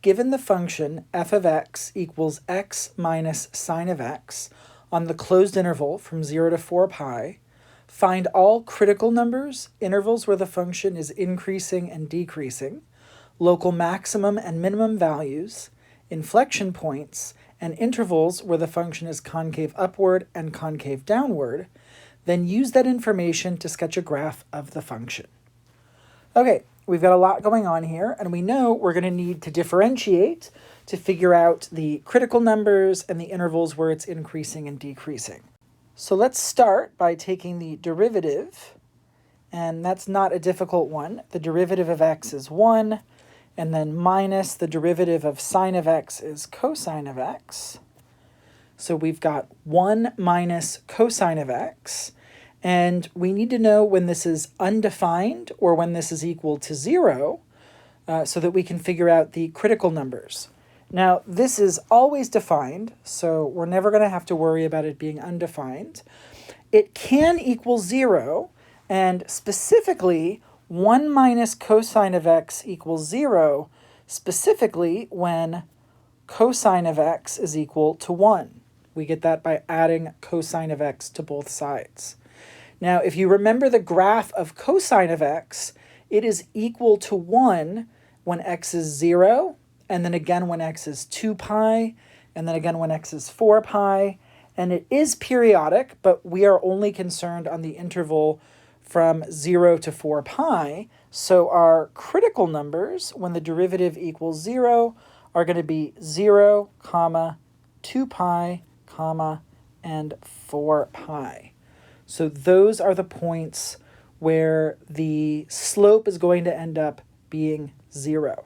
given the function f of x equals x minus sine of x on the closed interval from 0 to 4 pi, find all critical numbers, intervals where the function is increasing and decreasing, local maximum and minimum values, inflection points, and intervals where the function is concave upward and concave downward, then use that information to sketch a graph of the function. Okay, we've got a lot going on here, and we know we're going to need to differentiate to figure out the critical numbers and the intervals where it's increasing and decreasing. So let's start by taking the derivative, and that's not a difficult one. The derivative of x is 1, and then minus the derivative of sine of x is cosine of x. So we've got 1 minus cosine of x, and we need to know when this is undefined or when this is equal to 0 so that we can figure out the critical numbers. Now, this is always defined, so we're never going to have to worry about it being undefined. It can equal 0, and specifically, 1 minus cosine of x equals 0, specifically when cosine of x is equal to 1. We get that by adding cosine of x to both sides. Now, if you remember the graph of cosine of x, it is equal to 1 when x is 0, and then again when x is 2 pi, and then again when x is 4 pi. And it is periodic, but we are only concerned on the interval from 0 to 4 pi. So our critical numbers, when the derivative equals 0, are going to be 0, 2 pi, and 4 pi. So those are the points where the slope is going to end up being 0.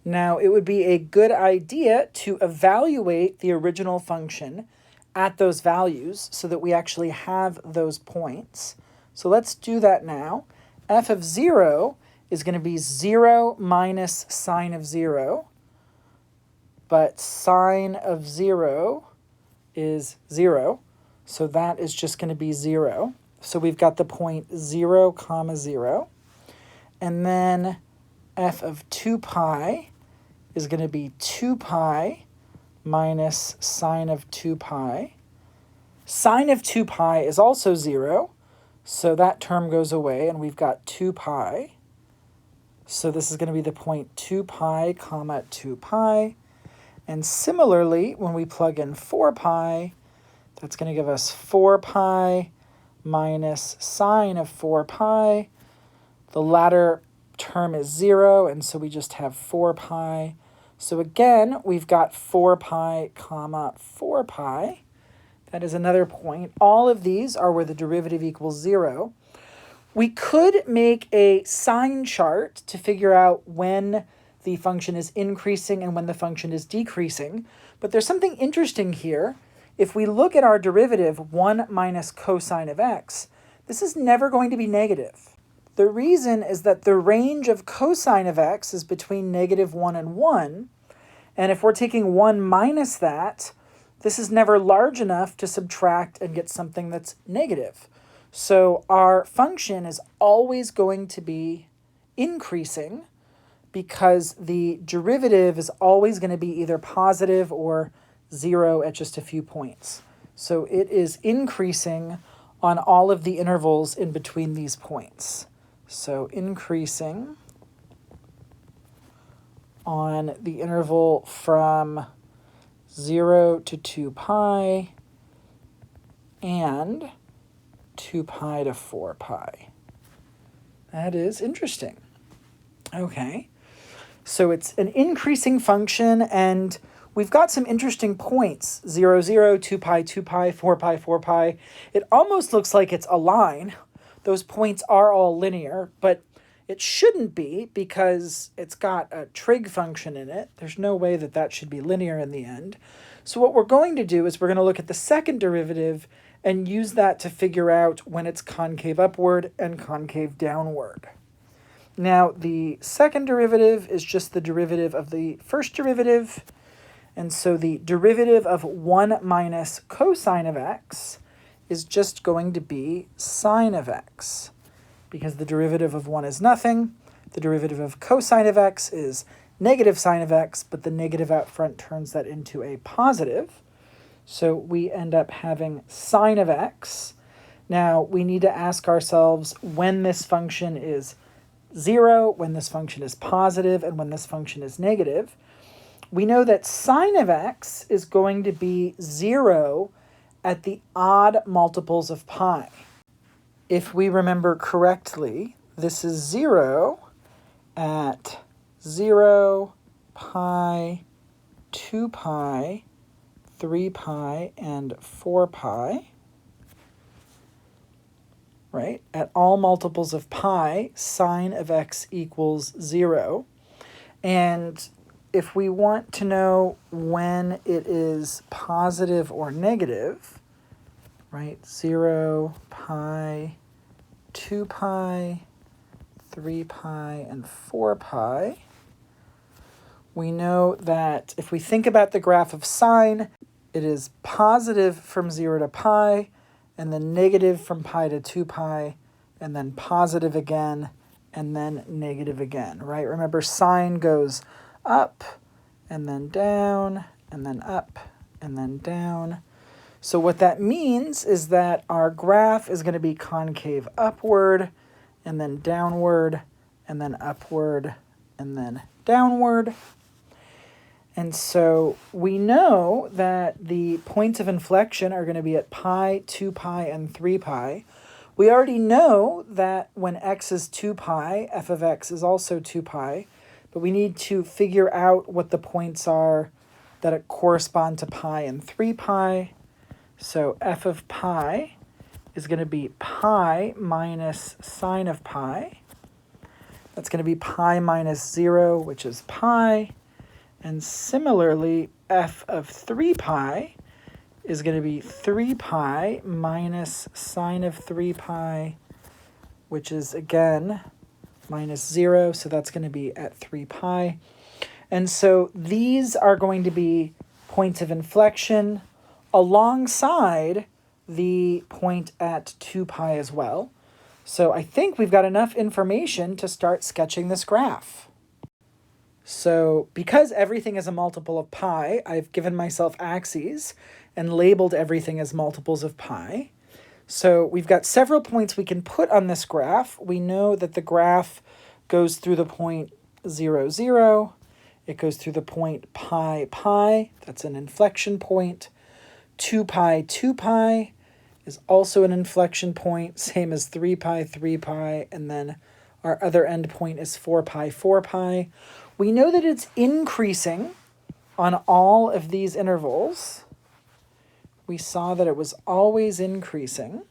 Now, it would be a good idea to evaluate the original function at those values so that we actually have those points. So let's do that now. F of 0 is going to be 0 minus sine of 0, but sine of 0 is 0, so that is just going to be 0. So we've got the point 0, 0. And then f of 2 pi is going to be 2 pi minus sine of 2 pi. Sine of 2 pi is also 0, so that term goes away, and we've got 2 pi. So this is going to be the point 2 pi, 2 pi. And similarly, when we plug in 4 pi, that's going to give us 4 pi minus sine of 4 pi. The latter term is 0, and so we just have 4 pi. So again, we've got 4 pi, 4 pi. That is another point. All of these are where the derivative equals 0. We could make a sign chart to figure out when the function is increasing and when the function is decreasing. But there's something interesting here. If we look at our derivative, 1 minus cosine of x, this is never going to be negative. The reason is that the range of cosine of x is between -1 and 1, and if we're taking 1 minus that, this is never large enough to subtract and get something that's negative. So our function is always going to be increasing because the derivative is always going to be either positive or 0 at just a few points. So it is increasing on all of the intervals in between these points. So increasing on the interval from 0 to 2 pi and 2 pi to 4 pi. That is interesting. Okay, so it's an increasing function, and we've got some interesting points. 0, 0, 2 pi, 2 pi, 4 pi, 4 pi. It almost looks like it's a line. Those points are all linear, but it shouldn't be because it's got a trig function in it. There's no way that that should be linear in the end. So what we're going to do is we're going to look at the second derivative and use that to figure out when it's concave upward and concave downward. Now, the second derivative is just the derivative of the first derivative. And so the derivative of 1 minus cosine of x is just going to be sine of x, because the derivative of 1 is nothing. The derivative of cosine of x is negative sine of x, but the negative out front turns that into a positive. So we end up having sine of x. Now we need to ask ourselves when this function is 0, when this function is positive, and when this function is negative. We know that sine of x is going to be 0 at the odd multiples of pi. If we remember correctly, this is 0 at 0, pi, 2 pi, 3 pi, and 4 pi. Right? At all multiples of pi, sine of x equals 0. And if we want to know when it is positive or negative, right? 0, pi, 2 pi, 3 pi, and 4 pi, we know that if we think about the graph of sine, it is positive from 0 to pi, and then negative from pi to 2 pi, and then positive again, and then negative again, right? Remember, sine goes up, and then down, and then up, and then down. So what that means is that our graph is going to be concave upward, and then downward, and then upward, and then downward. And so we know that the points of inflection are going to be at pi, 2 pi, and 3 pi. We already know that when x is 2 pi, f of x is also 2 pi, but we need to figure out what the points are that correspond to pi and 3 pi. So f of pi is going to be pi minus sine of pi. That's going to be pi minus 0, which is pi. And similarly, f of 3 pi is going to be 3 pi minus sine of 3 pi, which is, again, minus 0. So that's going to be at 3 pi. And so these are going to be points of inflection alongside the point at 2 pi as well. So I think we've got enough information to start sketching this graph. So because everything is a multiple of pi, I've given myself axes and labeled everything as multiples of pi. So we've got several points we can put on this graph. We know that the graph goes through the point 0, 0. It goes through the point pi, pi. That's an inflection point. 2 pi, 2 pi is also an inflection point, same as 3 pi, 3 pi, and then our other end point is 4 pi, 4 pi. We know that it's increasing on all of these intervals. We saw that it was always increasing.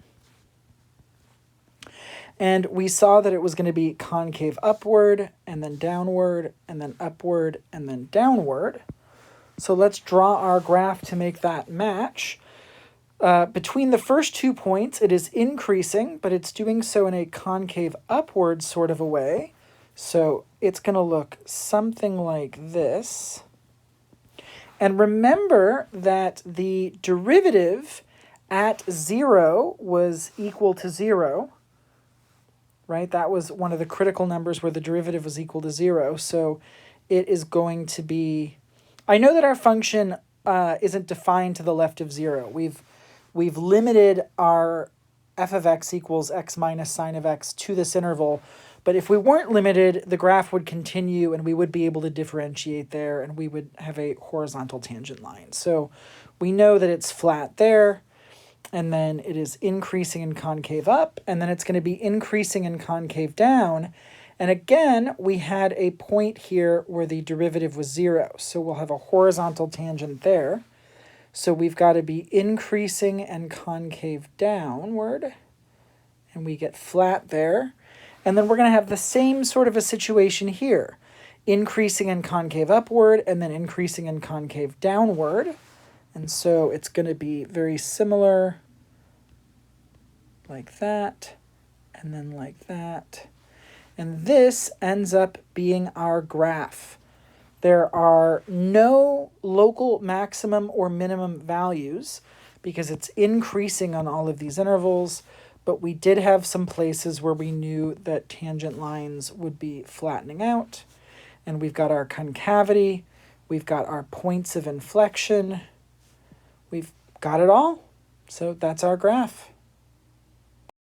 And we saw that it was going to be concave upward, and then downward, and then upward, and then downward. So let's draw our graph to make that match. Between the first 2 points, it is increasing, but it's doing so in a concave upward sort of a way. So it's going to look something like this. And remember that the derivative at 0 was equal to 0, right? That was one of the critical numbers where the derivative was equal to 0. So it is going to be... I know that our function isn't defined to the left of 0. We've limited our f of x equals x minus sine of x to this interval. But if we weren't limited, the graph would continue and we would be able to differentiate there and we would have a horizontal tangent line. So we know that it's flat there, and then it is increasing and concave up, and then it's going to be increasing and concave down. And again, we had a point here where the derivative was 0. So we'll have a horizontal tangent there. So we've got to be increasing and concave downward, and we get flat there. And then we're going to have the same sort of a situation here, increasing and concave upward, and then increasing and concave downward. And so it's going to be very similar, like that, and then like that. And this ends up being our graph. There are no local maximum or minimum values because it's increasing on all of these intervals, but we did have some places where we knew that tangent lines would be flattening out. and we've got our concavity, we've got our points of inflection, we've got it all. So that's our graph.